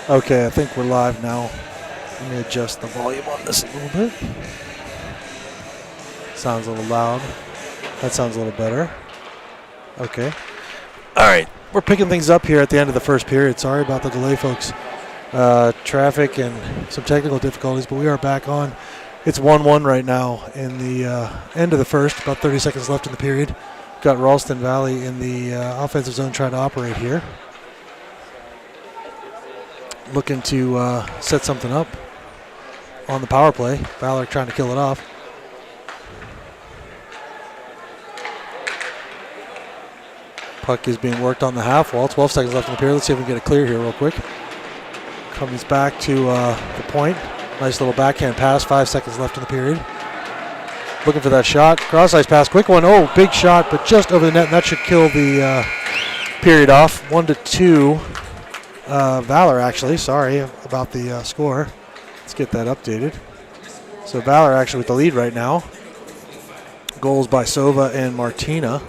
Okay, I think we're live now. Let me adjust the volume on this a little bit. Sounds a little loud. That sounds a little better. Okay. All right. We're picking things up here at the end of the first period. Sorry about the delay, folks. Traffic and some technical difficulties, but we are back on. It's 1-1 right now in the end of the first. About 30 seconds left in the period. Got Ralston Valley in the offensive zone trying to operate here. Looking to set something up on the power play. Valor trying to kill it off. Puck is being worked on the half wall. 12 seconds left in the period. Let's see if we can get it clear here real quick. Comes back to the point. Nice little backhand pass. 5 seconds left in the period. Looking for that shot. Cross-ice pass. Quick one. Oh, big shot, but just over the net. And that should kill the period off. 1-2. Valor, actually. Sorry about the score. Let's get that updated. So Valor actually with the lead right now. Goals by Sova and Martina.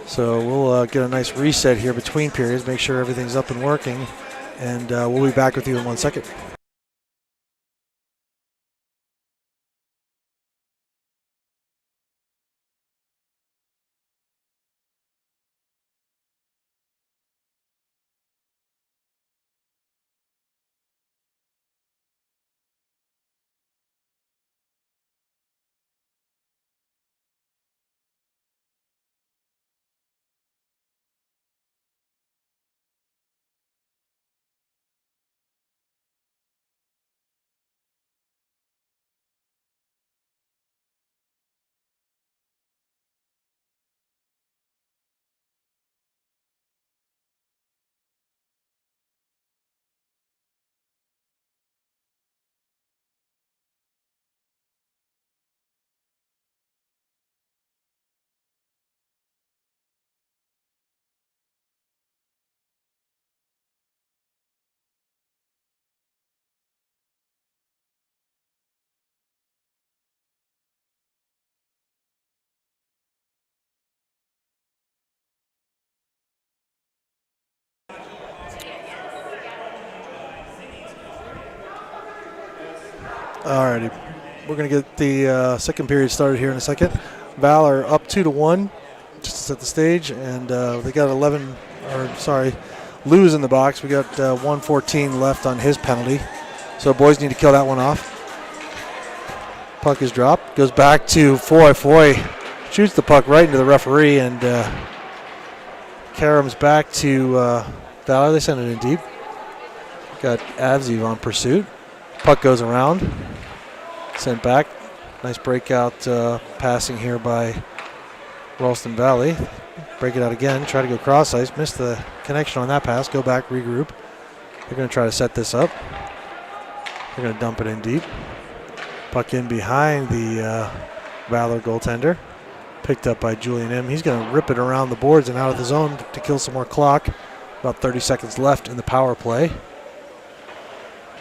So we'll get a nice reset here between periods, make sure everything's up and working, and we'll be back with you in 1 second. Alrighty, we're going to get the second period started here in a second. Valor up 2-1, just to set the stage, and they got Lou's in the box. We got 1:14 left on his penalty, so boys need to kill that one off. Puck is dropped, goes back to Foy. Foy shoots the puck right into the referee, and Karam's back to Valor. They send it in deep. Got Avziv on pursuit. Puck goes around, sent back. Nice breakout passing here by Ralston Valley. Break it out again, try to go cross ice. Missed the connection on that pass. Go back, regroup. They're going to try to set this up. They're going to dump it in deep. Puck in behind the Valor goaltender. Picked up by Julian M. He's going to rip it around the boards and out of the zone to kill some more clock. About 30 seconds left in the power play.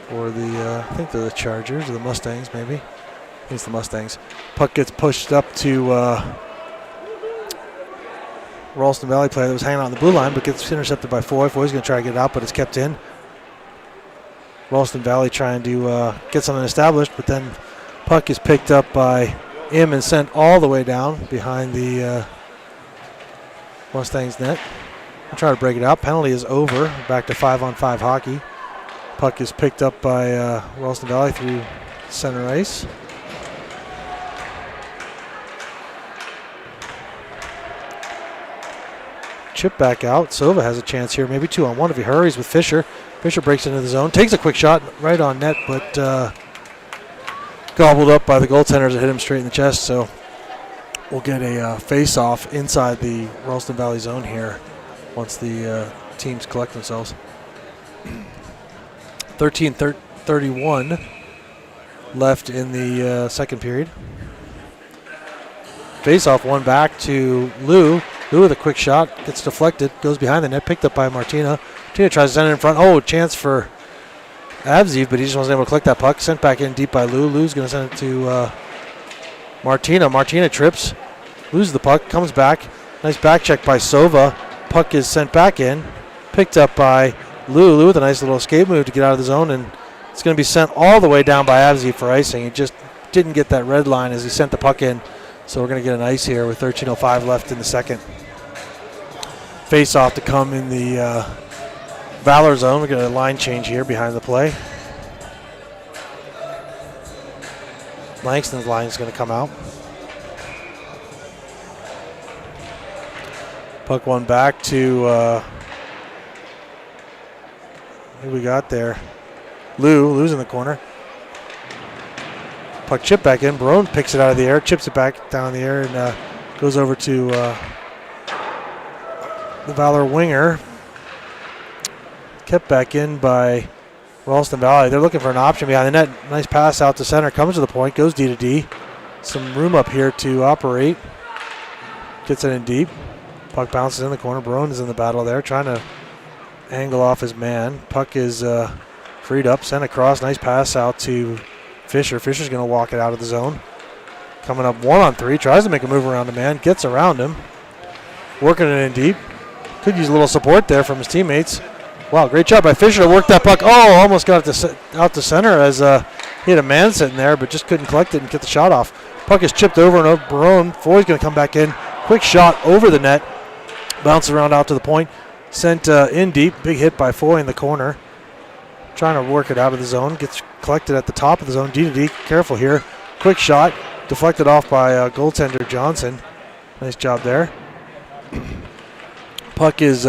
For the, I think they're the Chargers or the Mustangs, maybe. I think it's the Mustangs. Puck gets pushed up to Ralston Valley player that was hanging out on the blue line, but gets intercepted by Foy. Foy's going to try to get it out, but it's kept in. Ralston Valley trying to get something established, but then puck is picked up by M and sent all the way down behind the Mustangs net. I'll try to break it out. Penalty is over. Back to 5-on-5 hockey. Puck is picked up by Ralston Valley through center ice. Chip back out. Sova has a chance here, maybe 2-on-1 if he hurries with Fisher. Fisher breaks into the zone, takes a quick shot right on net, but gobbled up by the goaltenders that hit him straight in the chest. So we'll get a face-off inside the Ralston Valley zone here once the teams collect themselves. 13:31 left in the second period. Face-off one back to Lou. Lou with a quick shot, gets deflected, goes behind the net, picked up by Martina. Martina tries to send it in front. Oh, chance for Avziv, but he just wasn't able to collect that puck. Sent back in deep by Lou. Lou's going to send it to Martina. Martina trips, loses the puck, comes back. Nice back check by Sova. Puck is sent back in, picked up by Lou with a nice little escape move to get out of the zone, and it's going to be sent all the way down by Avzi for icing. He just didn't get that red line as he sent the puck in, so we're going to get an ice here with 13:05 left in the second. Face off to come in the Valor zone. We're going to line change here behind the play. Langston's line is going to come out. Puck one back to who we got there? Lou's in the corner. Puck chipped back in. Barone picks it out of the air, chips it back down in the air, and goes over to the Valor winger. Kept back in by Ralston Valley. They're looking for an option behind the net. Nice pass out to center. Comes to the point. Goes D to D. Some room up here to operate. Gets it in deep. Puck bounces in the corner. Barone is in the battle there, trying to angle off his man. Puck is freed up. Sent across. Nice pass out to Fisher. Fisher's going to walk it out of the zone. Coming up 1-on-3. Tries to make a move around the man. Gets around him. Working it in deep. Could use a little support there from his teammates. Wow, great job by Fisher to work that puck. Oh, almost got it out to center as he had a man sitting there, but just couldn't collect it and get the shot off. Puck is chipped over and over. Barone. Foy's going to come back in. Quick shot over the net. Bounces around out to the point. Sent in deep. Big hit by Foy in the corner. Trying to work it out of the zone. Gets collected at the top of the zone. D to D. Careful here. Quick shot. Deflected off by goaltender Johnson. Nice job there. Puck is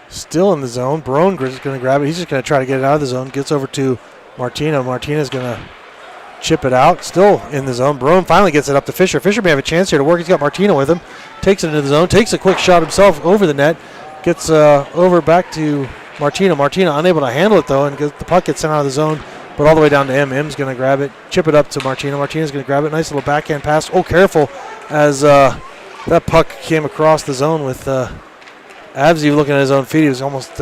still in the zone. Barone is going to grab it. He's just going to try to get it out of the zone. Gets over to Martina. Martina's going to chip it out. Still in the zone. Barone finally gets it up to Fisher. Fisher may have a chance here to work. He's got Martina with him. Takes it into the zone. Takes a quick shot himself over the net. Gets over back to Martina. Martina unable to handle it though, and the puck gets sent out of the zone, but all the way down to M. M's going to grab it. Chip it up to Martina. Martina's going to grab it. Nice little backhand pass. Oh, careful as that puck came across the zone with Avzi looking at his own feet. He was almost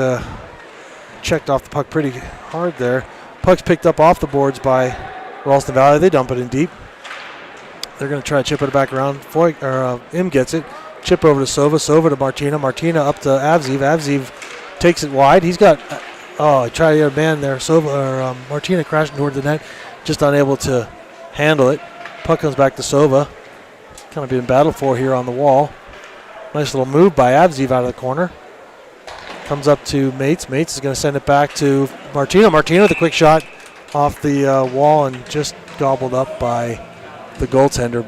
checked off the puck pretty hard there. Puck's picked up off the boards by Ralston Valley. They dump it in deep. They're going to try to chip it back around. M gets it. Chip over to Sova. Sova to Martina. Martina up to Avziv. Avziv takes it wide. He's got, he tried to get a man there. Martina crashing toward the net. Just unable to handle it. Puck comes back to Sova. Kind of being battled for here on the wall. Nice little move by Avziv out of the corner. Comes up to Mates. Mates is going to send it back to Martina. Martina with a quick shot off the wall and just gobbled up by the goaltender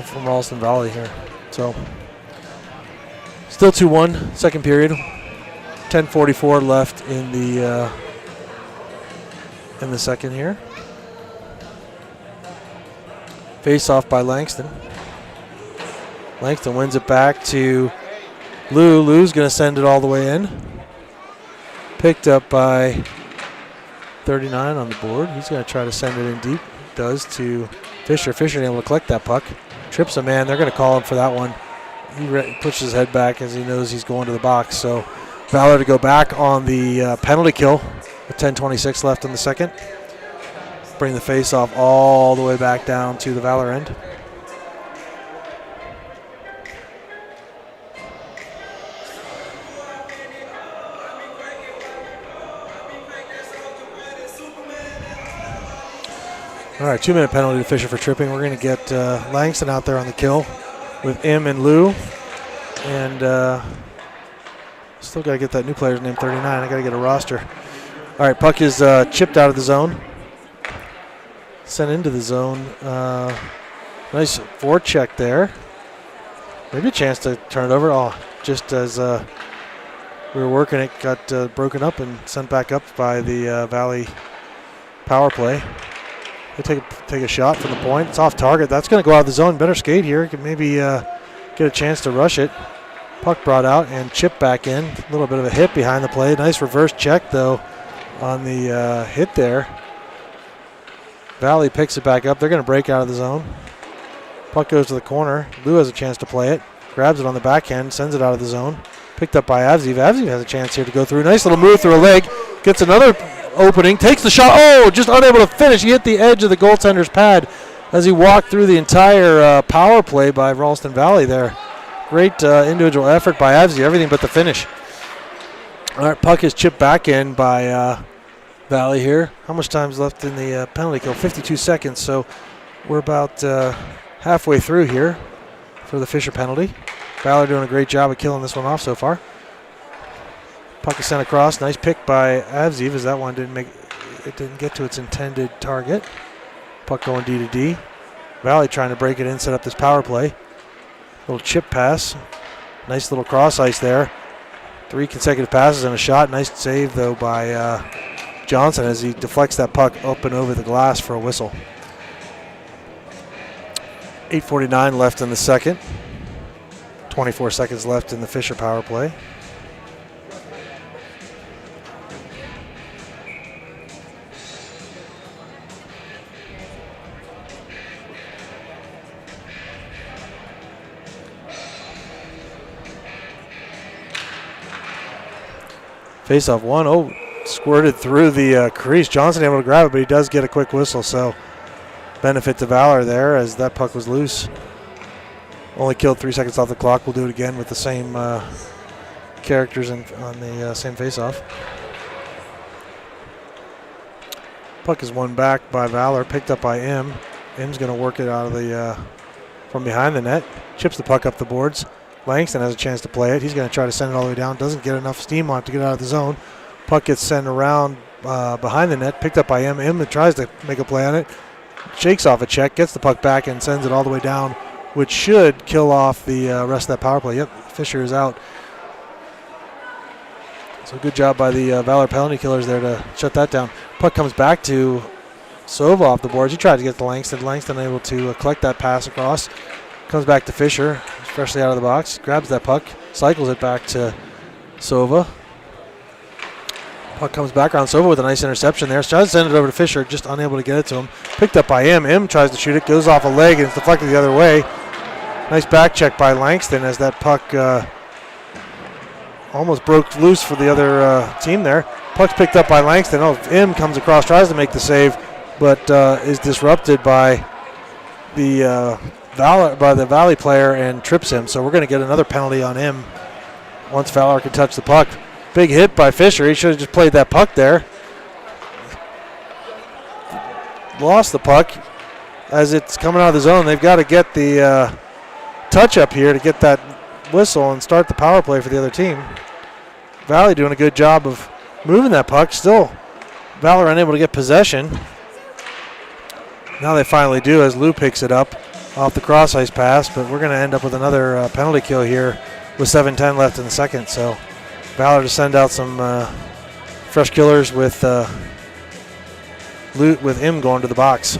from Ralston Valley here. So still 2-1, second period. 10:44 left in the second here. Face off by Langston. Langston wins it back to Lou. Lou's going to send it all the way in. Picked up by 39 on the board. He's going to try to send it in deep. Does to Fisher. Fisher able to collect that puck. Trips a man. They're going to call him for that one. He pushes his head back as he knows he's going to the box. So Valor to go back on the penalty kill with 10:26 left in the second. Bring the face off all the way back down to the Valor end. All right, 2-minute penalty to Fisher for tripping. We're going to get Langston out there on the kill with M and Lou. And still got to get that new player's name, 39. I got to get a roster. All right, puck is chipped out of the zone. Sent into the zone. Nice forecheck there. Maybe a chance to turn it over. Oh, just as we were working it, got broken up and sent back up by the Valley power play. They take a shot from the point. It's off target. That's going to go out of the zone. Better skate here. Could maybe get a chance to rush it. Puck brought out and chipped back in. A little bit of a hit behind the play. Nice reverse check, though, on the hit there. Valley picks it back up. They're going to break out of the zone. Puck goes to the corner. Lou has a chance to play it. Grabs it on the backhand. Sends it out of the zone. Picked up by Avziv. Avziv has a chance here to go through. Nice little move through a leg. Gets another opening. Takes the shot. Oh, just unable to finish. He hit the edge of the goaltender's pad as he walked through the entire power play by Ralston Valley there. Great individual effort by Avziv. Everything but the finish. All right, puck is chipped back in by Valley here. How much time's left in the penalty kill? 52 seconds, so we're about halfway through here for the Fisher penalty. Valor doing a great job of killing this one off so far. Puck is sent across. Nice pick by Avziv as that one didn't get to its intended target. Puck going D to D. Valley trying to break it in, set up this power play. Little chip pass. Nice little cross ice there. 3 consecutive passes and a shot. Nice save, though, by Johnson as he deflects that puck up and over the glass for a whistle. 8:49 left in the second. 24 seconds left in the Fisher power play. Face-off one. Oh, squirted through the crease. Johnson able to grab it, but he does get a quick whistle, so benefit to Valor there as that puck was loose. Only killed 3 seconds off the clock. We'll do it again with the same characters on the same face-off. Puck is won back by Valor, picked up by M. M's going to work it out of the from behind the net. Chips the puck up the boards. Langston has a chance to play it. He's going to try to send it all the way down. Doesn't get enough steam on it to get out of the zone. Puck gets sent around behind the net. Picked up by M. M tries to make a play on it. Shakes off a check. Gets the puck back and sends it all the way down, which should kill off the rest of that power play. Yep, Fisher is out. So good job by the Valor penalty killers there to shut that down. Puck comes back to Sova off the boards. He tried to get to Langston. Langston able to collect that pass across. Comes back to Fisher. Freshly out of the box, grabs that puck, cycles it back to Sova. Puck comes back around Sova with a nice interception there. Tries to send it over to Fisher, just unable to get it to him. Picked up by M. M tries to shoot it, goes off a leg, and it's deflected the other way. Nice back check by Langston as that puck almost broke loose for the other team there. Puck's picked up by Langston. Oh, M comes across, tries to make the save, but is disrupted by the Valley player and trips him. So we're going to get another penalty on him once Valor can touch the puck. Big hit by Fisher. He should have just played that puck there. Lost the puck as it's coming out of the zone. They've got to get the touch up here to get that whistle and start the power play for the other team. Valley doing a good job of moving that puck. Still, Valor unable to get possession. Now they finally do as Lou picks it up off the cross ice pass, but we're going to end up with another penalty kill here with 7:10 left in the second. So Valor to send out some fresh killers with M going to the box.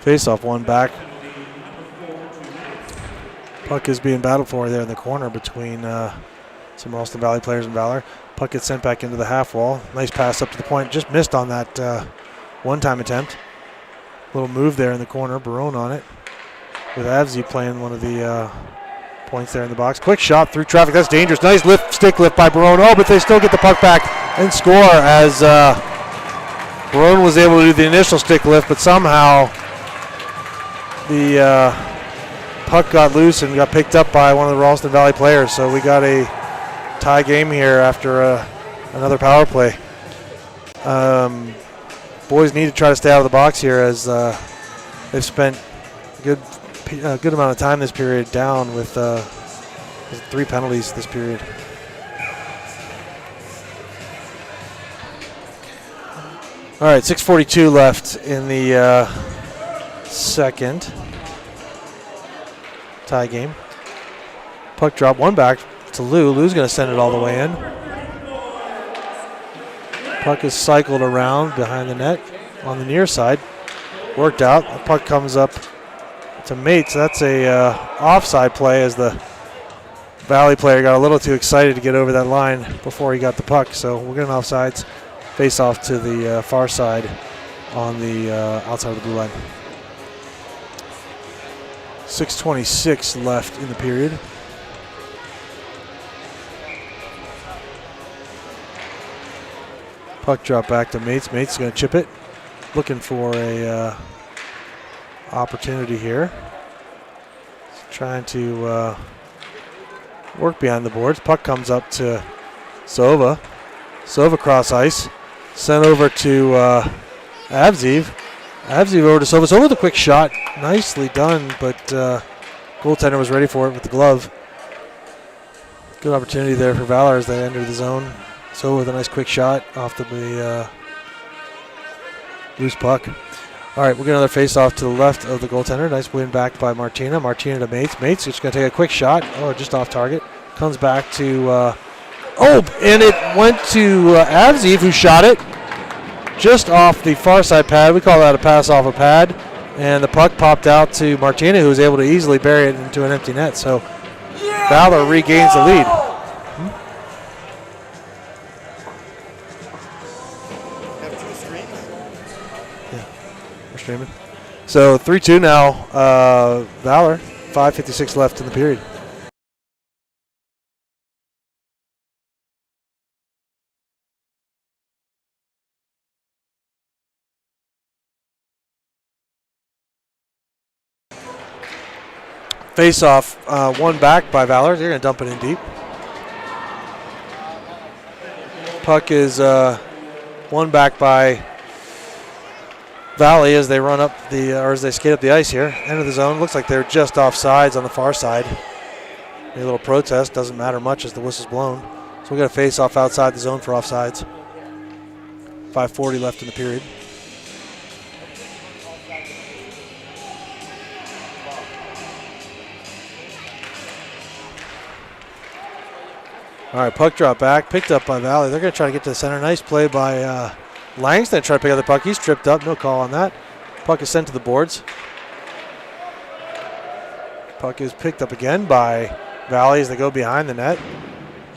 Face-off one back. Puck is being battled for there in the corner between some Ralston Valley players and Valor. Puck gets sent back into the half wall. Nice pass up to the point. Just missed on that one-time attempt. Little move there in the corner. Barone on it. With Avzi playing one of the points there in the box. Quick shot through traffic. That's dangerous. Nice stick lift by Barone. Oh, but they still get the puck back and score as Barone was able to do the initial stick lift, but somehow the puck got loose and got picked up by one of the Ralston Valley players. So we got a tie game here after another power play. Boys need to try to stay out of the box here as they've spent a good amount of time this period down with 3 penalties this period. All right, 6:42 left in the second tie game. Puck drop, one back to Lou. Lou's going to send it all the way in. Puck is cycled around behind the net on the near side. Worked out. The puck comes up to Mates. That's a offside play as the Valley player got a little too excited to get over that line before he got the puck. So we're getting offsides. Face off to the far side on the outside of the blue line. 6:26 left in the period. Puck drop back to Mates. Mates is going to chip it. Looking for a opportunity here. Trying to work behind the boards. Puck comes up to Sova. Sova cross ice. Sent over to Avziv. Avziv over to Sova. Sova with a quick shot. Nicely done, but goaltender was ready for it with the glove. Good opportunity there for Valor as they enter the zone. Sova with a nice quick shot off the loose puck. All right, we'll get another face-off to the left of the goaltender. Nice win back by Martina. Martina to Mates. Mates is going to take a quick shot. Oh, just off target. Comes back to... and it went to Avziv, who shot it just off the far side pad. We call that a pass off a pad. And the puck popped out to Martina, who was able to easily bury it into an empty net. So Valor regains the lead. Streaming. So 3-2 now, Valor, 5:56 left in the period. Face off, one back by Valor. They're going to dump it in deep. Puck is one back by Valley as they run up as they skate up the ice here. End of the zone. Looks like they're just off sides on the far side. A little protest. Doesn't matter much as the whistle's blown. So we got a face off outside the zone for offsides. 5:40 left in the period. All right, puck drop back. Picked up by Valley. They're going to try to get to the center. Nice play by Langston. Try to pick up the puck. He's tripped up. No call on that. Puck is sent to the boards. Puck is picked up again by Valley as they go behind the net.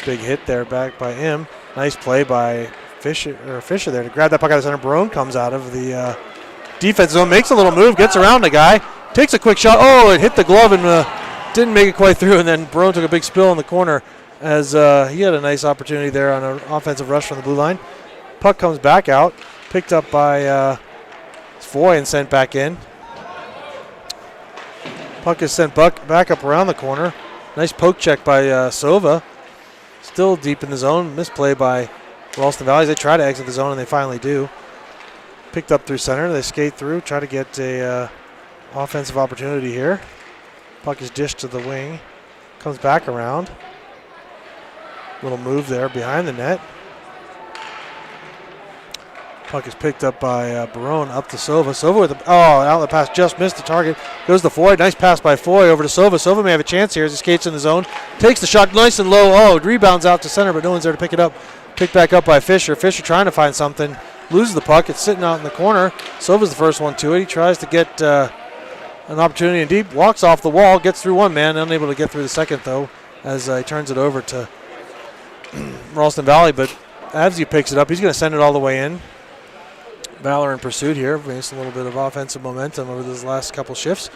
Big hit there back by him. Nice play by Fisher there to grab that puck out of the center. Barone comes out of the defense zone, makes a little move, gets around the guy, takes a quick shot. Oh, it hit the glove and didn't make it quite through. And then Barone took a big spill in the corner as he had a nice opportunity there on an offensive rush from the blue line. Puck comes back out, picked up by Foy and sent back in. Puck is sent back up around the corner. Nice poke check by Sova. Still deep in the zone. Misplay by Ralston Valley. They try to exit the zone and they finally do. Picked up through center. They skate through, try to get a offensive opportunity here. Puck is dished to the wing. Comes back around. Little move there behind the net. Puck is picked up by Barone up to Sova. Sova with the outlet pass, just missed the target. Goes to Foy. Nice pass by Foy over to Sova. Sova may have a chance here as he skates in the zone. Takes the shot nice and low. Oh, it rebounds out to center, but no one's there to pick it up. Picked back up by Fisher. Fisher trying to find something. Loses the puck. It's sitting out in the corner. Sova's the first one to it. He tries to get an opportunity in deep. Walks off the wall. Gets through one man. Unable to get through the second, though, as he turns it over to Ralston Valley. But Avzi picks it up. He's going to send it all the way in. Valor in pursuit here. Makes a little bit of offensive momentum over those last couple shifts.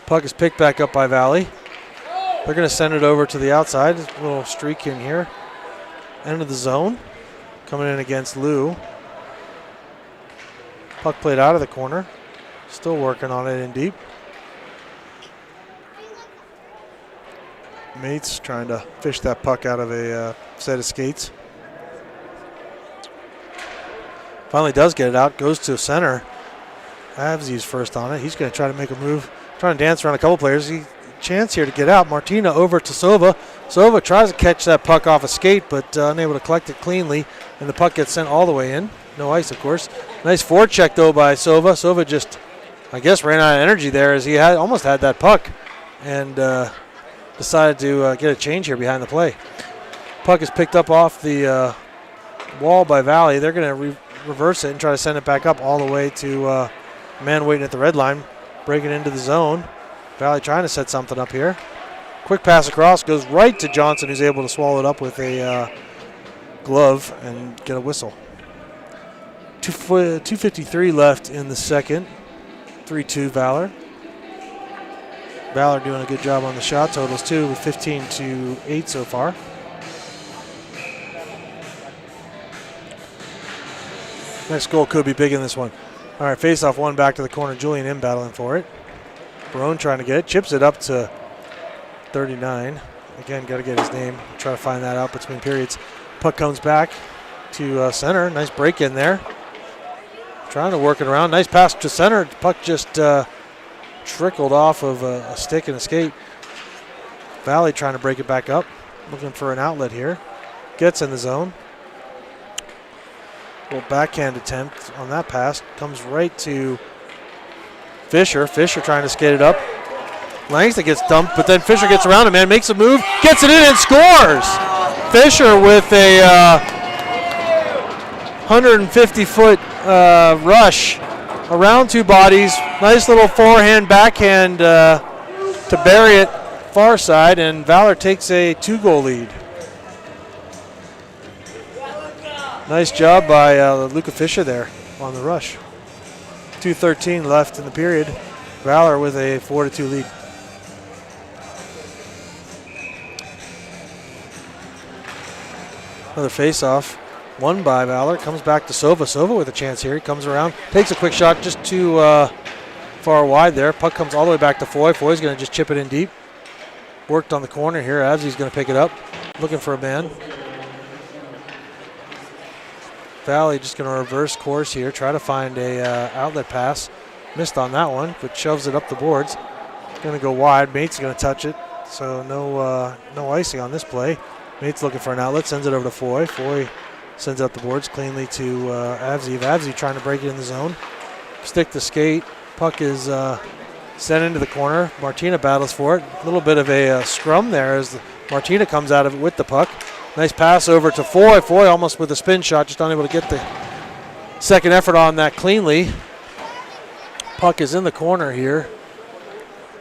Puck is picked back up by Valley. They're going to send it over to the outside. A little streak in here. End of the zone. Coming in against Lou. Puck played out of the corner. Still working on it in deep. Mates trying to fish that puck out of a set of skates. Finally does get it out, goes to center. Avzi's first on it. He's going to try to make a move, trying to dance around a couple players. Chance here to get out. Martina over to Sova. Sova tries to catch that puck off a skate, but unable to collect it cleanly, and the puck gets sent all the way in. No ice, of course. Nice forecheck, though, by Sova. Sova just, I guess, ran out of energy there as he almost had that puck and decided to get a change here behind the play. Puck is picked up off the wall by Valley. They're going to reverse it and try to send it back up all the way to a man waiting at the red line, breaking into the zone. Valley trying to set something up here. Quick pass across, goes right to Johnson, who's able to swallow it up with a glove and get a whistle. 2:53 left in the second. 3-2 Valor. Valor doing a good job on the shot totals too, with 15-8 so far. Next goal could be big in this one. All right, face-off one back to the corner. Julian in battling for it. Barone trying to get it. Chips it up to 39. Again, got to get his name. Try to find that out between periods. Puck comes back to center. Nice break in there. Trying to work it around. Nice pass to center. Puck just trickled off of a stick and a skate. Valley trying to break it back up. Looking for an outlet here. Gets in the zone. Little backhand attempt on that pass. Comes right to Fisher. Fisher trying to skate it up. Langston gets dumped, but then Fisher gets around him, man, makes a move, gets it in and scores. Fisher with a 150-foot rush around two bodies. Nice little forehand, backhand to bury it far side, and Valor takes a 2-goal lead. Nice job by Luca Fisher there on the rush. 2:13 left in the period. Valor with a 4-2 lead. Another face-off, won by Valor. Comes back to Sova. Sova with a chance here. He comes around, takes a quick shot just too far wide there. Puck comes all the way back to Foy. Foy's going to just chip it in deep. Worked on the corner here. Avzi's going to pick it up. Looking for a man. Valley just going to reverse course here. Try to find a outlet pass. Missed on that one, but shoves it up the boards. Going to go wide. Mate's going to touch it. So no icing on this play. Mate's looking for an outlet. Sends it over to Foy. Foy sends out the boards cleanly to Avzi. Avzi trying to break it in the zone. Stick to skate. Puck is sent into the corner. Martina battles for it. A little bit of a scrum there as Martina comes out of it with the puck. Nice pass over to Foy. Foy almost with a spin shot, just unable to get the second effort on that cleanly. Puck is in the corner here.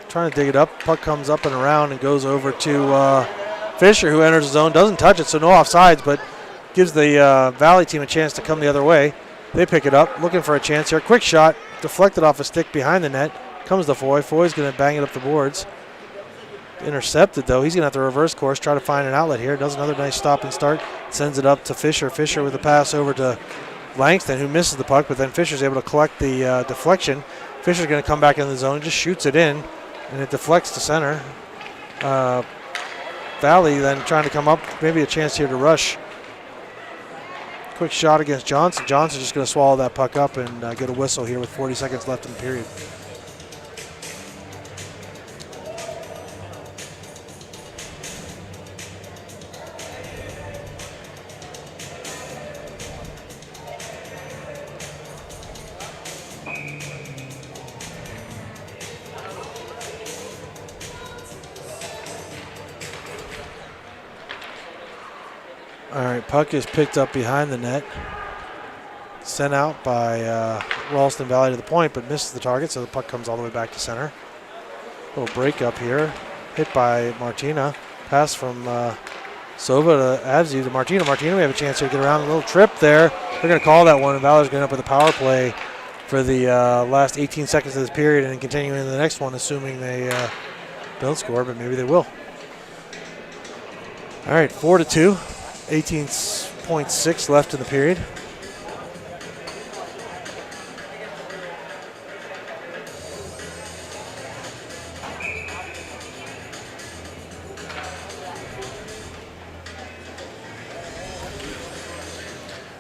Trying to dig it up. Puck comes up and around and goes over to Fisher, who enters the zone. Doesn't touch it, so no offsides, but gives the Valley team a chance to come the other way. They pick it up, looking for a chance here. Quick shot, deflected off a stick behind the net. Comes to Foy. Foy's going to bang it up the boards. Intercepted, though. He's going to have to reverse course, try to find an outlet here. Does another nice stop and start. Sends it up to Fisher. Fisher with a pass over to Langston, who misses the puck, but then Fisher's able to collect the deflection. Fisher's going to come back in the zone, just shoots it in, and it deflects to center. Valley then trying to come up, maybe a chance here to rush. Quick shot against Johnson. Johnson's just going to swallow that puck up and get a whistle here with 40 seconds left in the period. All right, puck is picked up behind the net. Sent out by Ralston Valley to the point, but misses the target, so the puck comes all the way back to center. Little break up here. Hit by Martina. Pass from Sova to Avzi to Martina. Martina, we have a chance here to get around. A little trip there. They're going to call that one, and Valor's going to up with a power play for the last 18 seconds of this period and continuing into the next one, assuming they don't score, but maybe they will. All right, 4-2. 18.6 left in the period.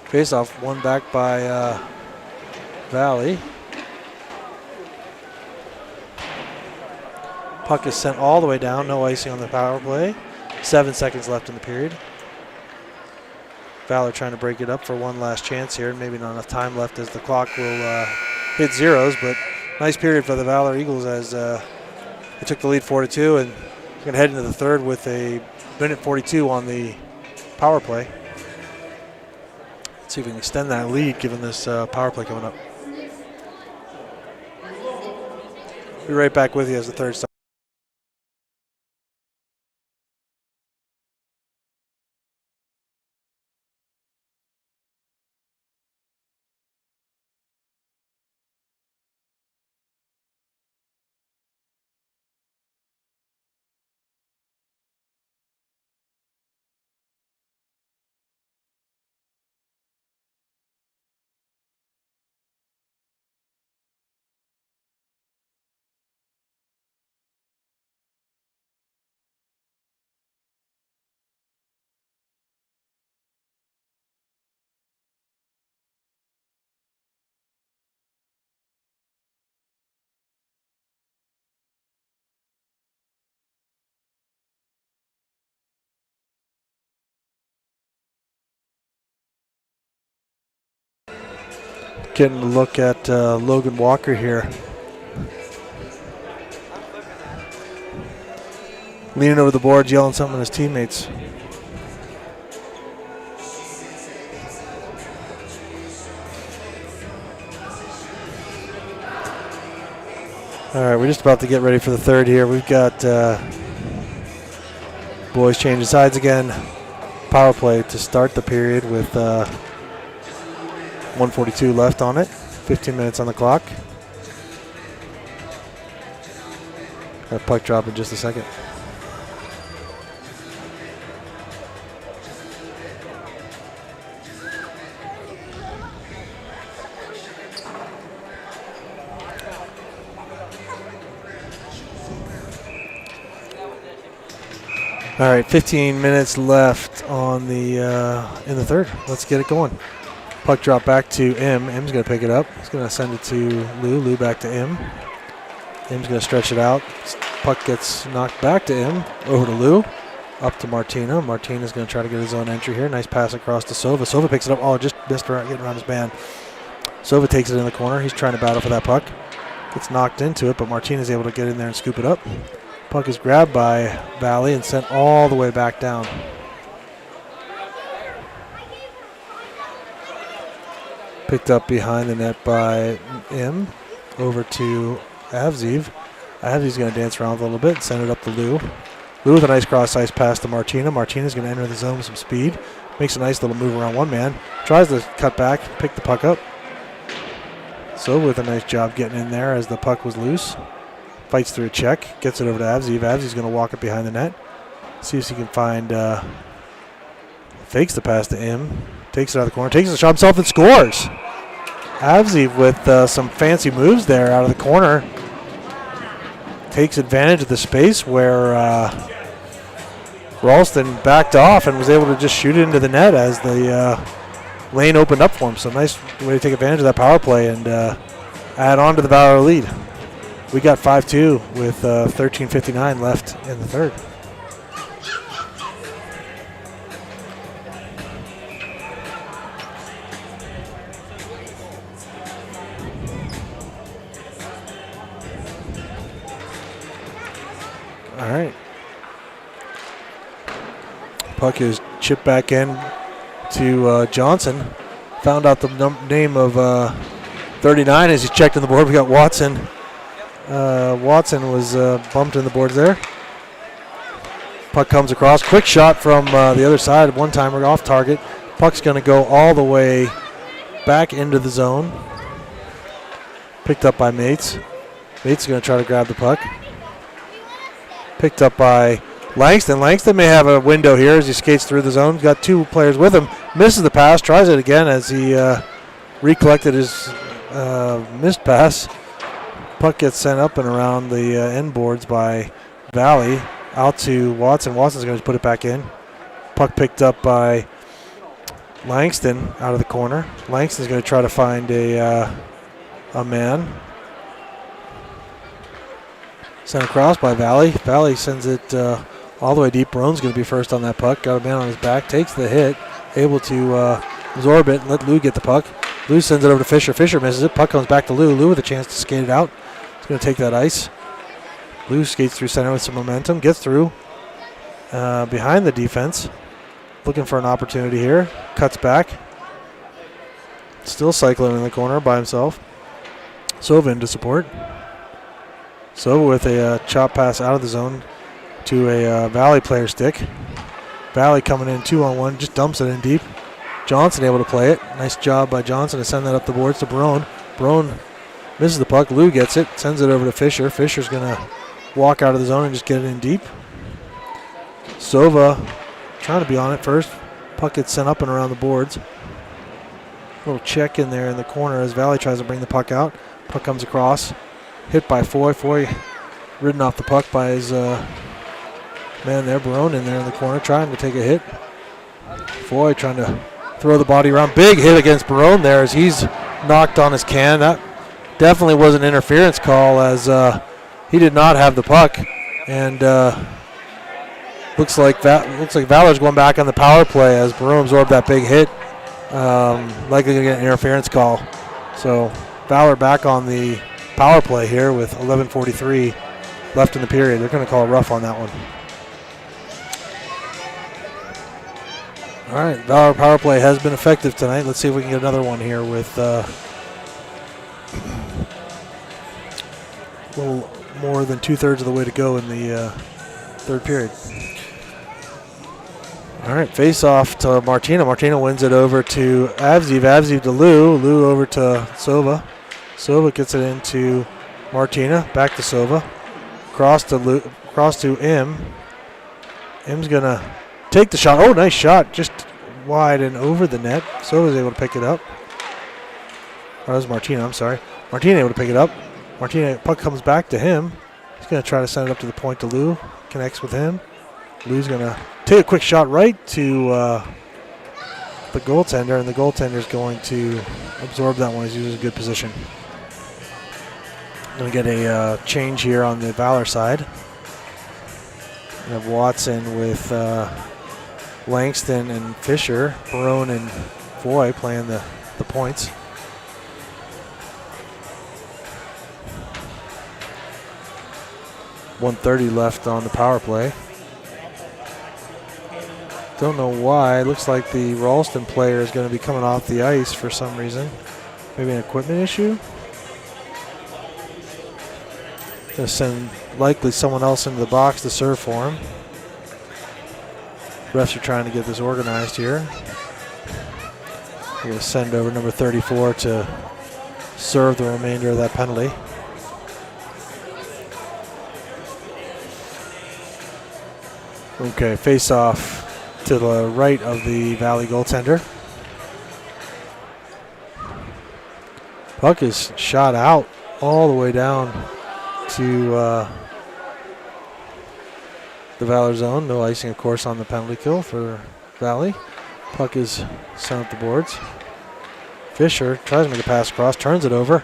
Face-off won back by Valley. Puck is sent all the way down. No icing on the power play. 7 seconds left in the period. Valor trying to break it up for one last chance here. Maybe not enough time left as the clock will hit zeros, but nice period for the Valor Eagles as they took the lead 4-2, and we're going to head into the third with a minute 42 on the power play. Let's see if we can extend that lead given this power play coming up. Be right back with you as the third starts. Getting a look at Logan Walker here. Leaning over the boards, yelling something at his teammates. All right, we're just about to get ready for the third here. We've got boys changing sides again. Power play to start the period with 1:42 left on it. 15 minutes on the clock. That puck drop in just a second. All right, 15 minutes left on the in the third. Let's get it going. Puck drop back to M. M's going to pick it up. He's going to send it to Lou. Lou back to M. M's going to stretch it out. Puck gets knocked back to M. Over to Lou. Up to Martina. Martina's going to try to get his own entry here. Nice pass across to Sova. Sova picks it up. Oh, just missed around, getting around his man. Sova takes it in the corner. He's trying to battle for that puck. Gets knocked into it, but Martina's able to get in there and scoop it up. Puck is grabbed by Valley and sent all the way back down. Picked up behind the net by M. Over to Avziv. Avziv's going to dance around a little bit and send it up to Lou. Lou with a nice cross-ice pass to Martina. Martina's going to enter the zone with some speed. Makes a nice little move around one man. Tries to cut back, pick the puck up. So with a nice job getting in there as the puck was loose. Fights through a check, gets it over to Avziv. Avziv's going to walk it behind the net. See if he can find, fakes the pass to him. Takes it out of the corner, takes the shot himself and scores. Avziv with some fancy moves there out of the corner. Takes advantage of the space where Ralston backed off and was able to just shoot it into the net as the lane opened up for him. So nice way to take advantage of that power play and add on to the Valor lead. We got 5-2 with 13:59 left in the third. All right. Puck is chipped back in to Johnson. Found out the name of 39 as he checked on the board. We got Watson. Watson was bumped in the boards there. Puck comes across. Quick shot from the other side. One-timer off target. Puck's going to go all the way back into the zone. Picked up by Mates. Mates is going to try to grab the puck. Picked up by Langston. Langston may have a window here as he skates through the zone. Got two players with him. Misses the pass. Tries it again as he recollected his missed pass. Puck gets sent up and around the end boards by Valley. Out to Watson. Watson's going to put it back in. Puck picked up by Langston out of the corner. Langston's going to try to find a man. Sent across by Valley. Valley sends it all the way deep. Barone's going to be first on that puck. Got a man on his back. Takes the hit. Able to absorb it and let Lou get the puck. Lou sends it over to Fisher. Fisher misses it. Puck comes back to Lou. Lou with a chance to skate it out. He's going to take that ice. Lou skates through center with some momentum. Gets through behind the defense. Looking for an opportunity here. Cuts back. Still cycling in the corner by himself. Sova in to support. Sova with a chop pass out of the zone to a Valley player stick. Valley coming in 2-on-1. Just dumps it in deep. Johnson able to play it. Nice job by Johnson to send that up the boards to Barone. Barone misses the puck. Lou gets it. Sends it over to Fisher. Fisher's going to walk out of the zone and just get it in deep. Sova trying to be on it first. Puck gets sent up and around the boards. Little check in there in the corner as Valley tries to bring the puck out. Puck comes across. Hit by Foy. Foy ridden off the puck by his man there. Barone in there in the corner trying to take a hit. Foy trying to throw the body around. Big hit against Barone there as he's knocked on his can. That definitely was an interference call as he did not have the puck. And looks like Valor's going back on the power play as Barone absorbed that big hit. Likely going to get an interference call. So Valor back on the power play here with 11:43 left in the period. They're going to call a rough on that one. All right, Valor power play has been effective tonight. Let's see if we can get another one here with a little more than 2/3 of the way to go in the third period. All right, face off to Martina. Martina wins it over to Avziv. Avziv to Lou. Lou over to Sova. Sova gets it into Martina. Back to Sova. Cross to Lou. Cross to M. M's gonna take the shot. Oh, nice shot. Just wide and over the net. Sova's able to pick it up. Oh, that was Martina. I'm sorry. Martina able to pick it up. Martina, puck comes back to him. He's gonna try to send it up to the point to Lou. Connects with him. Lou's gonna take a quick shot right to the goaltender, and the goaltender's going to absorb that one. He's using a good position. Going to get a change here on the Valor side. We have Watson with Langston and Fisher, Barone and Foy playing the points. .130 left on the power play. Don't know why. Looks like the Ralston player is going to be coming off the ice for some reason. Maybe an equipment issue. Going to send likely someone else into the box to serve for him. Refs are trying to get this organized here. We're going to send over number 34 to serve the remainder of that penalty. Okay, face off to the right of the Valley goaltender. Puck is shot out all the way down to the Valor zone. No icing, of course, on the penalty kill for Valley. Puck is sent up the boards. Fisher tries to make a pass across, turns it over.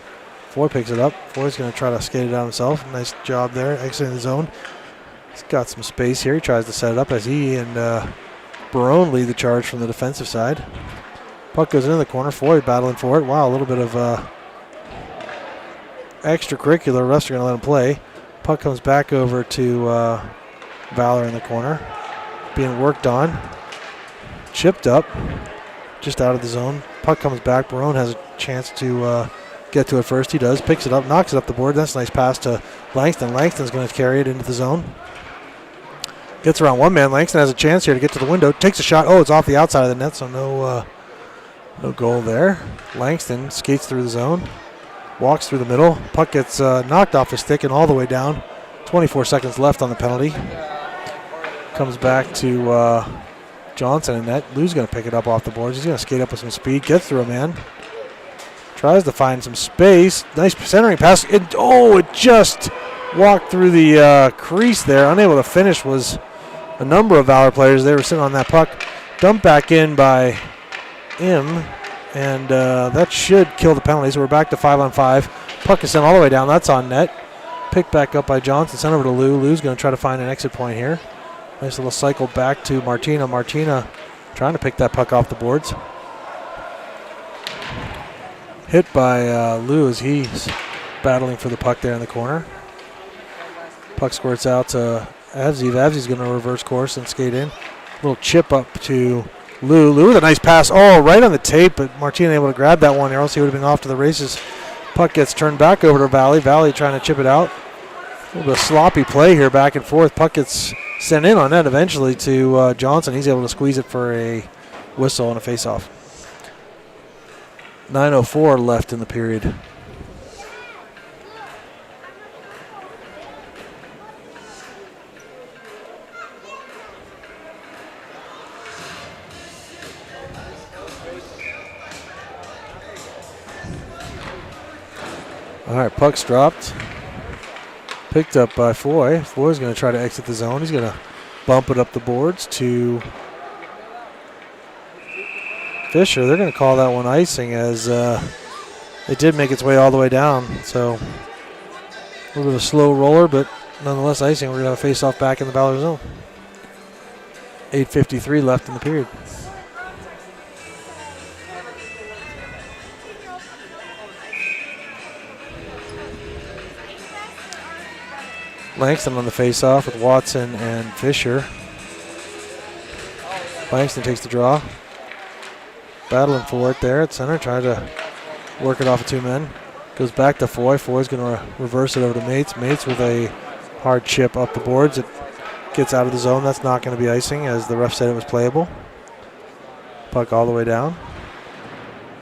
Foy picks it up. Foy's going to try to skate it out himself. Nice job there, exiting the zone. He's got some space here. He tries to set it up as he and Barone lead the charge from the defensive side. Puck goes into the corner. Foy battling for it. Wow, a little bit of extracurricular. Refs are going to let him play. Puck comes back over to Valor in the corner. Being worked on. Chipped up. Just out of the zone. Puck comes back. Barone has a chance to get to it first. He does. Picks it up. Knocks it up the board. That's a nice pass to Langston. Langston's going to carry it into the zone. Gets around one man. Langston has a chance here to get to the window. Takes a shot. Oh, it's off the outside of the net, so no goal there. Langston skates through the zone. Walks through the middle. Puck gets knocked off his stick and all the way down. 24 seconds left on the penalty. Comes back to Johnson in net. Lou's going to pick it up off the boards. He's going to skate up with some speed. Gets through a man. Tries to find some space. Nice centering pass. It just walked through the crease there. Unable to finish was a number of Valor players. They were sitting on that puck. Dumped back in by M. And that should kill the penalty. So we're back to 5-on-5. Puck is sent all the way down. That's on net. Picked back up by Johnson. Sent over to Lou. Lou's going to try to find an exit point here. Nice little cycle back to Martina. Martina trying to pick that puck off the boards. Hit by Lou as he's battling for the puck there in the corner. Puck squirts out to Avziv. Avziv's going to reverse course and skate in. Little chip up to Lou. Lou with a nice pass. Oh, right on the tape, but Martina able to grab that one, or else he would have been off to the races. Puck gets turned back over to Valley. Valley trying to chip it out. A little bit of sloppy play here back and forth. Puck gets sent in on net eventually to Johnson. He's able to squeeze it for a whistle and a face-off. 9:04 left in the period. All right, puck's dropped. Picked up by Foy. Foy's going to try to exit the zone. He's going to bump it up the boards to Fisher. They're going to call that one icing as it did make its way all the way down. So a little bit of a slow roller, but nonetheless icing. We're going to have a face-off back in the Valor zone. 8:53 left in the period. Langston on the face-off with Watson and Fisher. Langston takes the draw. Battling for it there at center, trying to work it off of two men. Goes back to Foy. Foy's going to reverse it over to Mates. Mates with a hard chip up the boards. It gets out of the zone. That's not going to be icing, as the ref said it was playable. Puck all the way down.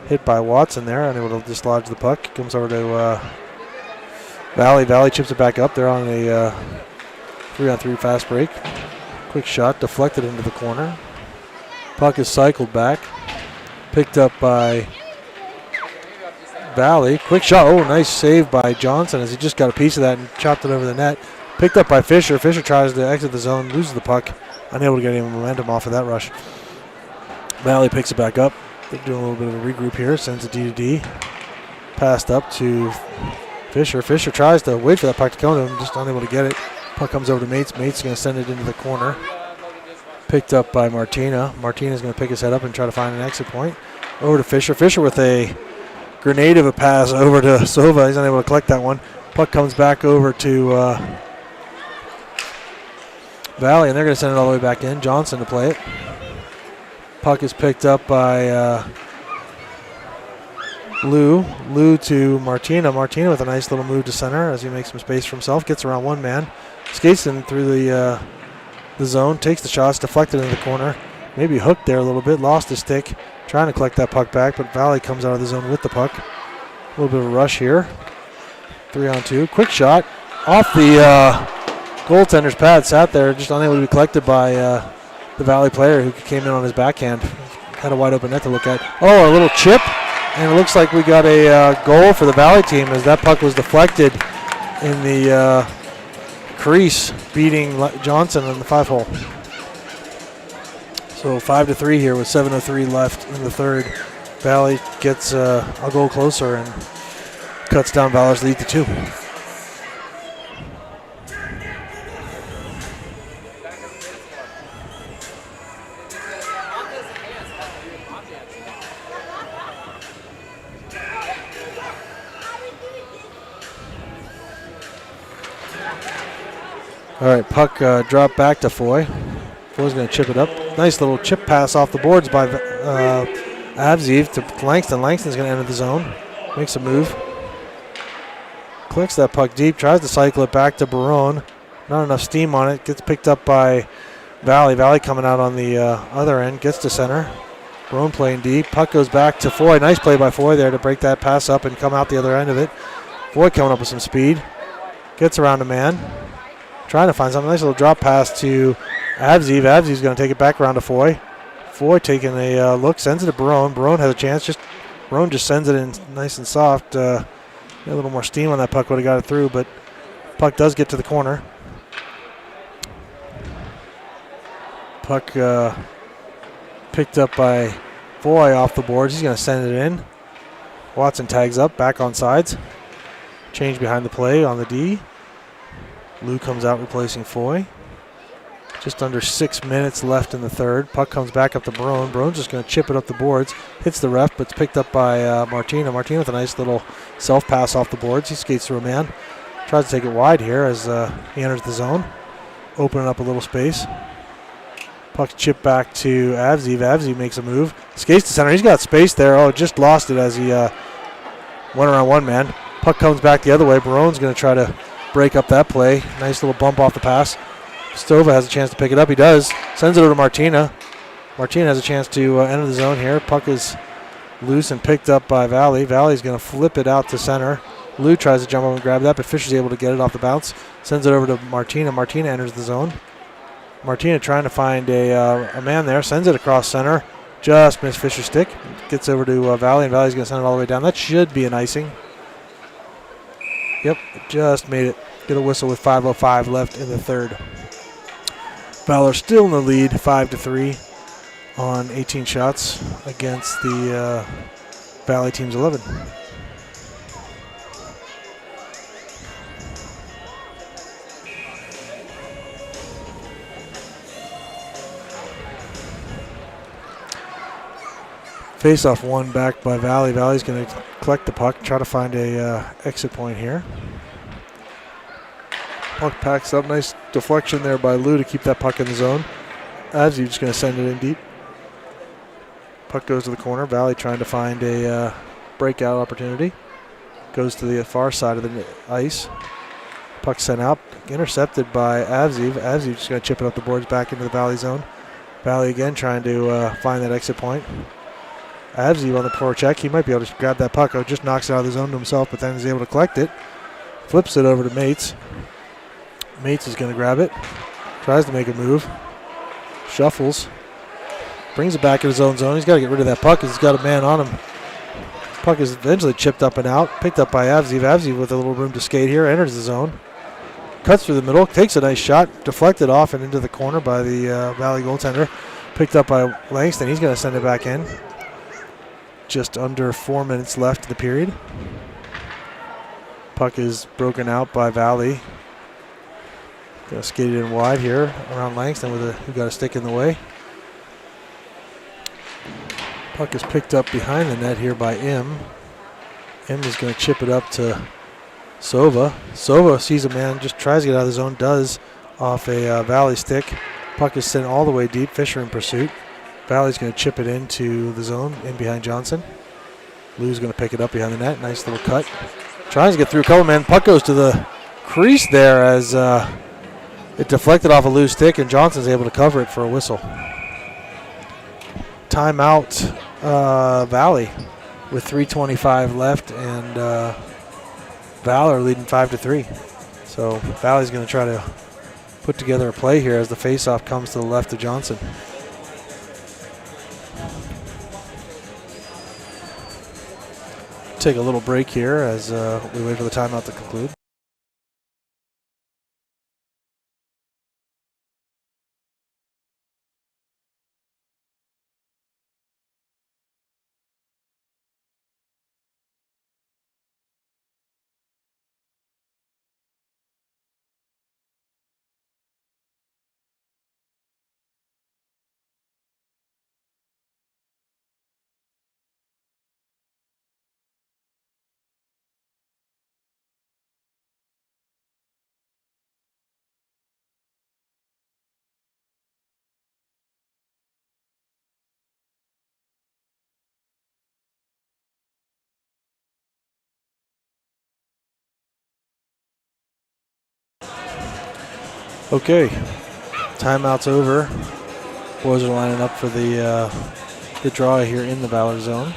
Hit by Watson there, unable to dislodge the puck. Comes over to Valley. Valley chips it back up. They're on a 3-on-3 fast break. Quick shot, deflected into the corner. Puck is cycled back. Picked up by Valley. Quick shot. Oh, nice save by Johnson as he just got a piece of that and chopped it over the net. Picked up by Fisher. Fisher tries to exit the zone, loses the puck. Unable to get any momentum off of that rush. Valley picks it back up. They're doing a little bit of a regroup here. Sends a D-to-D. Passed up to Fisher. Fisher tries to wait for that puck to come to him, just unable to get it. Puck comes over to Mates. Mates is going to send it into the corner. Picked up by Martina. Martina's going to pick his head up and try to find an exit point. Over to Fisher. Fisher with a grenade of a pass over to Sova. He's unable to collect that one. Puck comes back over to Valley, and they're going to send it all the way back in. Johnson to play it. Puck is picked up by Lou. Lou to Martina. Martina with a nice little move to center as he makes some space for himself. Gets around one man. Skates in through the zone. Takes the shots. Deflected into the corner. Maybe hooked there a little bit. Lost his stick. Trying to collect that puck back, but Valley comes out of the zone with the puck. A little bit of a rush here. 3-on-2. Quick shot off the goaltender's pad. Sat there, just unable to be collected by the Valley player who came in on his backhand. Had a wide open net to look at. Oh, a little chip. And it looks like we got a goal for the Valley team as that puck was deflected in the crease, beating Johnson in the 5-hole. So 5-3 here with 7:03 left in the third. Valley gets a goal closer and cuts down Valor's lead to 2. All right, puck dropped back to Foy. Foy's going to chip it up. Nice little chip pass off the boards by Avziv to Langston. Langston's going to enter the zone. Makes a move. Clicks that puck deep. Tries to cycle it back to Barone. Not enough steam on it. Gets picked up by Valley. Valley coming out on the other end. Gets to center. Barone playing deep. Puck goes back to Foy. Nice play by Foy there to break that pass up and come out the other end of it. Foy coming up with some speed. Gets around a man. Trying to find something. Nice little drop pass to Avziv. Avziv's going to take it back around to Foy. Foy taking a look, sends it to Barone. Barone has a chance. Barone just sends it in nice and soft. A little more steam on that puck would have got it through, but puck does get to the corner. Puck picked up by Foy off the boards. He's going to send it in. Watson tags up, back on sides. Change behind the play on the D. Lou comes out replacing Foy. Just under 6 minutes left in the third. Puck comes back up to Barone. Barone's just going to chip it up the boards. Hits the ref, but it's picked up by Martina. Martina with a nice little self-pass off the boards. He skates through a man. Tries to take it wide here as he enters the zone. Opening up a little space. Puck chipped back to Avziv. Avziv makes a move. Skates to center. He's got space there. Oh, just lost it as he went around one man. Puck comes back the other way. Barone's going to try to break up that play. Nice little bump off the pass. Stova has a chance to pick it up. He does. Sends it over to Martina. Martina has a chance to enter the zone here. Puck is loose and picked up by Valley. Valley's going to flip it out to center. Lou tries to jump over and grab that, but Fisher's able to get it off the bounce. Sends it over to Martina. Martina enters the zone. Martina trying to find a man there. Sends it across center. Just missed Fisher's stick. Gets over to Valley, and Valley's going to send it all the way down. That should be an icing. Yep, just made it. Get a whistle with 5:05 left in the third. Valor still in the lead, 5-3 on 18 shots against the Valley team's 11. Face-off one back by Valley. Valley's going to collect the puck, try to find a exit point here. Puck packs up. Nice deflection there by Lou to keep that puck in the zone. Avzi just going to send it in deep. Puck goes to the corner. Valley trying to find a breakout opportunity. Goes to the far side of the ice. Puck sent out. Intercepted by Avzi. Avzi just going to chip it up the boards back into the Valley zone. Valley again trying to find that exit point. Avzi on the forecheck. He might be able to grab that puck. Just knocks it out of the zone to himself, but then is able to collect it. Flips it over to Mates. Mates is going to grab it. Tries to make a move. Shuffles. Brings it back in his own zone. He's got to get rid of that puck because he's got a man on him. Puck is eventually chipped up and out. Picked up by Avzi. Avzi with a little room to skate here. Enters the zone. Cuts through the middle. Takes a nice shot. Deflected off and into the corner by the Valley goaltender. Picked up by Langston. He's going to send it back in. Just under 4 minutes left in the period. Puck is broken out by Valley. Going to skate it in wide here around Langston who got a stick in the way. Puck is picked up behind the net here by M. M is going to chip it up to Sova. Sova sees a man, just tries to get out of the zone, does off a Valley stick. Puck is sent all the way deep. Fisher in pursuit. Valley's going to chip it into the zone, in behind Johnson. Lou's going to pick it up behind the net. Nice little cut. Tries to get through a couple men. Puck goes to the crease there as it deflected off a Lou's stick, and Johnson's able to cover it for a whistle. Timeout, Valley, with 3:25 left, and Valor leading 5-3. So Valley's going to try to put together a play here as the faceoff comes to the left of Johnson. Take a little break here as we wait for the timeout to conclude. Okay, timeout's over. Boys are lining up for the draw here in the Valor zone.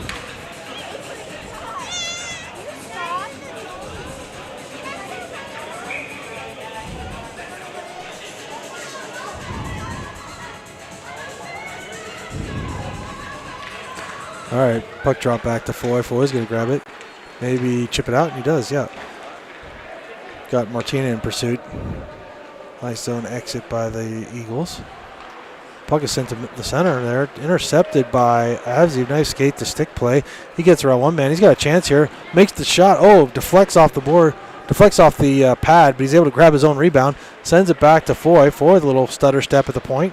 All right, puck drop back to Foy. Foy's going to grab it. Maybe chip it out, and he does, yeah. Got Martina in pursuit. Nice zone exit by the Eagles. Puck is sent to the center there. Intercepted by Avzi. Nice skate to stick play. He gets around one man. He's got a chance here. Makes the shot. Oh, deflects off the board. Deflects off the pad, but he's able to grab his own rebound. Sends it back to Foy. Foy with a little stutter step at the point.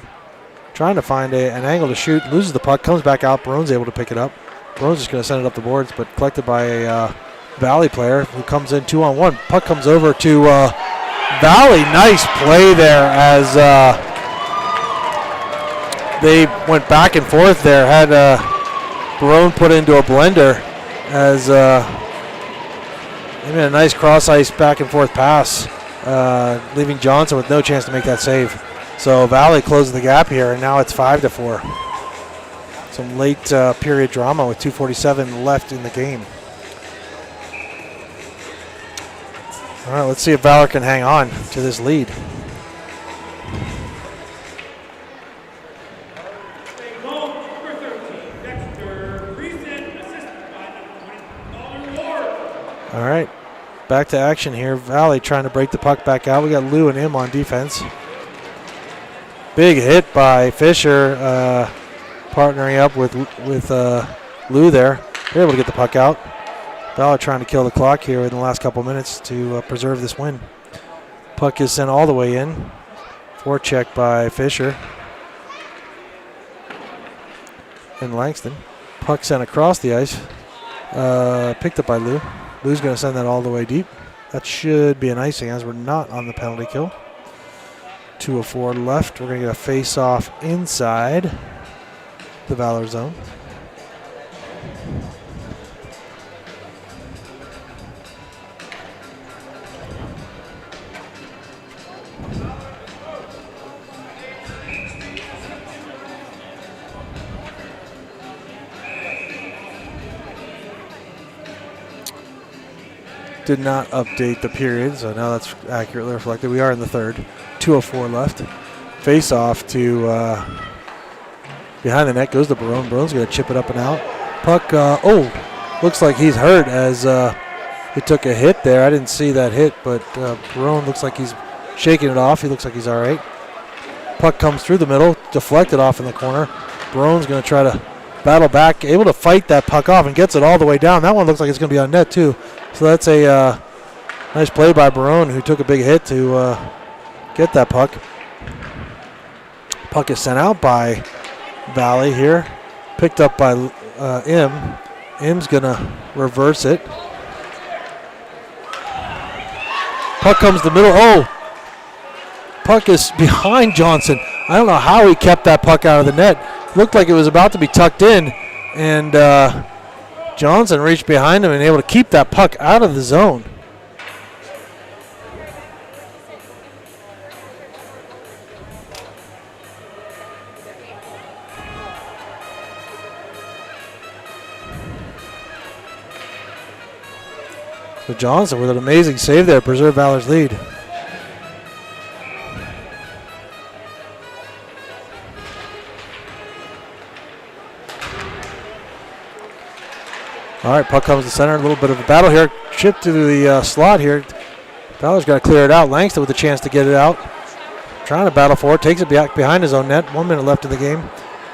Trying to find an angle to shoot. Loses the puck. Comes back out. Barone's able to pick it up. Barone's just going to send it up the boards, but collected by a Valley player who comes in 2-on-1. Puck comes over to Valley. Nice play there as they went back and forth there. Had Barone put into a blender as they made a nice cross-ice back and forth pass, leaving Johnson with no chance to make that save. So Valley closes the gap here, and now it's 5-4. Some late period drama with 2:47 left in the game. All right, let's see if Valor can hang on to this lead. All right, back to action here. Valley trying to break the puck back out. We got Lou and him on defense. Big hit by Fisher, partnering up with Lou there. They're able to get the puck out. Valor trying to kill the clock here in the last couple minutes to preserve this win. Puck is sent all the way in. Forecheck by Fisher and Langston. Puck sent across the ice. Picked up by Lou. Lou's going to send that all the way deep. That should be an icing as we're not on the penalty kill. 2:04 left. We're going to get a face-off inside the Valor zone. Did not update the period, so now that's accurately reflected. We are in the third. 2:04 left. Face off to behind the net goes to Barone. Barone's going to chip it up and out. Puck, looks like he's hurt as he took a hit there. I didn't see that hit, but Barone looks like he's shaking it off. He looks like he's all right. Puck comes through the middle, deflected off in the corner. Barone's going to try to battle back, able to fight that puck off and gets it all the way down. That one looks like it's going to be on net too. So that's a nice play by Barone, who took a big hit to get that puck. Puck is sent out by Valley here. Picked up by Im. Im's going to reverse it. Puck comes to the middle. Oh! Puck is behind Johnson. I don't know how he kept that puck out of the net. Looked like it was about to be tucked in, and Johnson reached behind him and able to keep that puck out of the zone. So Johnson with an amazing save there, preserved Valor's lead. All right, puck comes to center. A little bit of a battle here. Chip to the slot here. Valor's got to clear it out. Langston with a chance to get it out. Trying to battle for it. Takes it back behind his own net. 1 minute left in the game.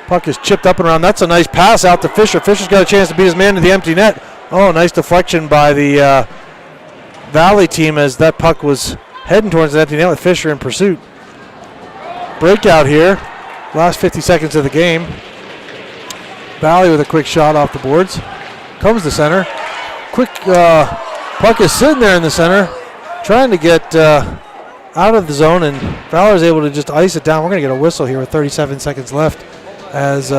Puck is chipped up and around. That's a nice pass out to Fisher. Fisher's got a chance to beat his man to the empty net. Oh, nice deflection by the Valley team as that puck was heading towards the empty net with Fisher in pursuit. Breakout here. Last 50 seconds of the game. Valley with a quick shot off the boards. Comes to center. Quick puck is sitting there in the center, trying to get out of the zone, and Valor is able to just ice it down. We're going to get a whistle here with 37 seconds left, as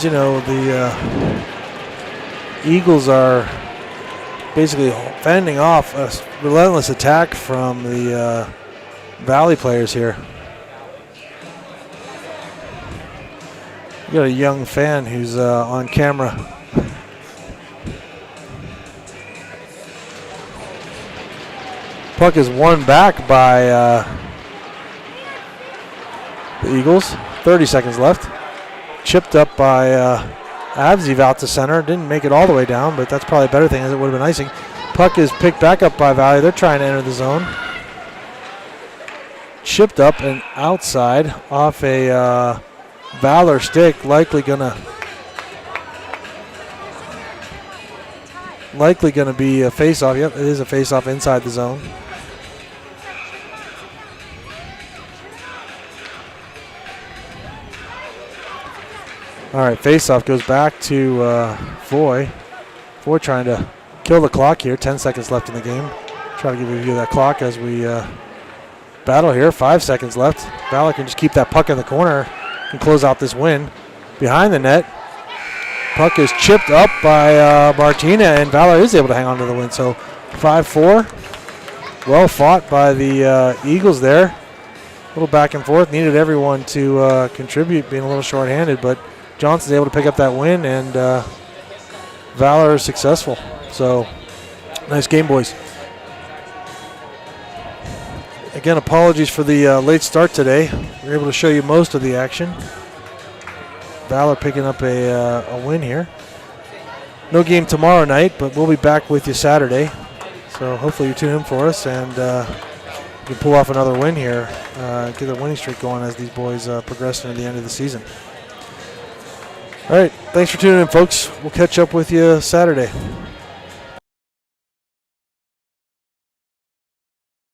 you know, the Eagles are basically fending off a relentless attack from the Valley players here. We got a young fan who's on camera. Puck is won back by the Eagles. 30 seconds left. Chipped up by Avziv out to center. Didn't make it all the way down, but that's probably a better thing as it would have been icing. Puck is picked back up by Valley. They're trying to enter the zone. Chipped up and outside off a Valor stick. Likely gonna be a face-off. Yep, it is a face-off inside the zone. All right, face-off goes back to Foy. Foy trying to kill the clock here. 10 seconds left in the game. Try to give you a view of that clock as we battle here. 5 seconds left. Valor can just keep that puck in the corner and close out this win. Behind the net, puck is chipped up by Martina, and Valor is able to hang on to the win. So 5-4. Well fought by the Eagles there. A little back and forth. Needed everyone to contribute, being a little short-handed, but Johnson's able to pick up that win, and Valor is successful. So nice game, boys. Again, apologies for the late start today. We were able to show you most of the action. Valor picking up a win here. No game tomorrow night, but we'll be back with you Saturday. So hopefully you tune in for us, and we can pull off another win here, get a winning streak going as these boys progress into the end of the season. All right, thanks for tuning in, folks. We'll catch up with you Saturday.